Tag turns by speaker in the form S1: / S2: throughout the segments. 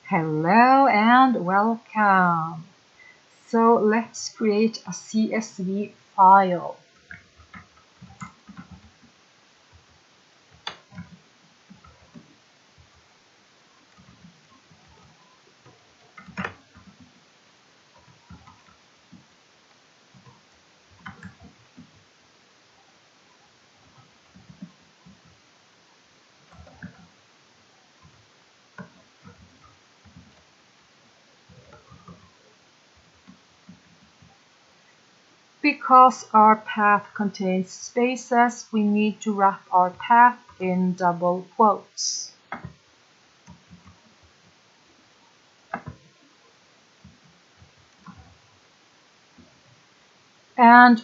S1: Hello and welcome. So let's create a CSV file. Because our path contains spaces, we need to wrap our path in double quotes. And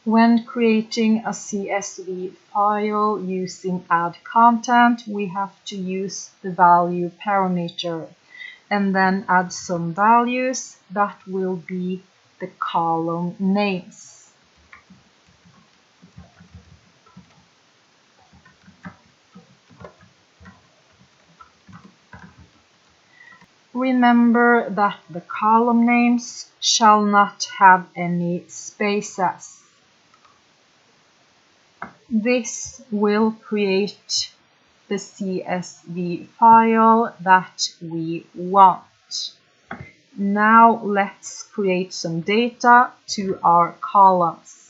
S1: when creating a CSV file using add content, we have to use the value parameter and then add some values that will be the column names. Remember that the column names shall not have any spaces. This will create the CSV file that we want. Now let's create some data to our columns.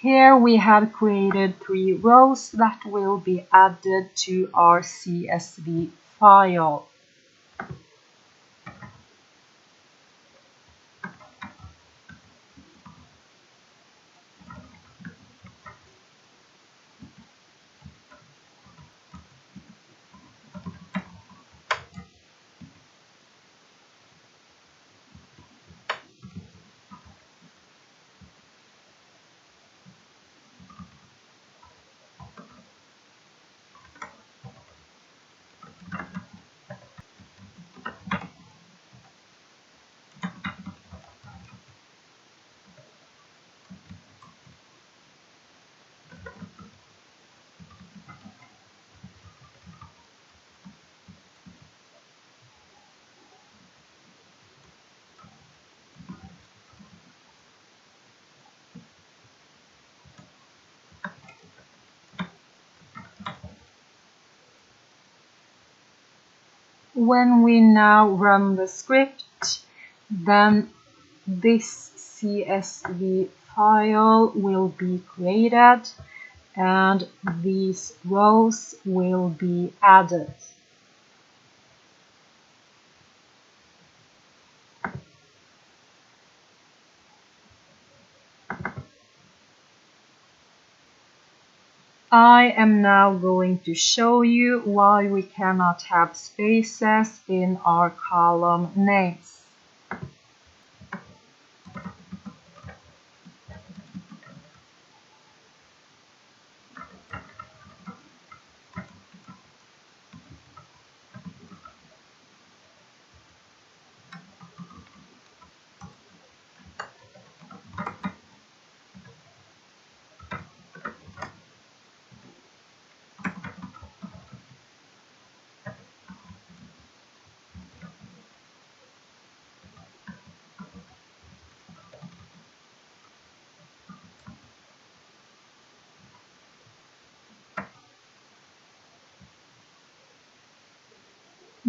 S1: Here we have created 3 rows that will be added to our CSV file. When we now run the script, then this CSV file will be created and these rows will be added. I am now going to show you why we cannot have spaces in our column names.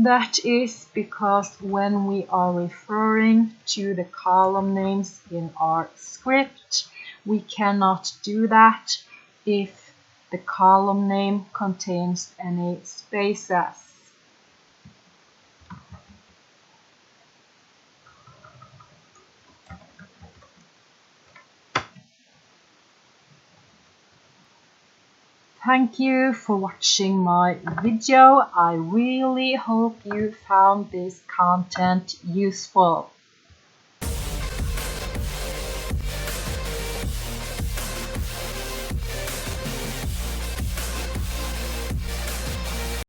S1: That is because when we are referring to the column names in our script, we cannot do that if the column name contains any spaces. Thank you for watching my video. I really hope you found this content useful.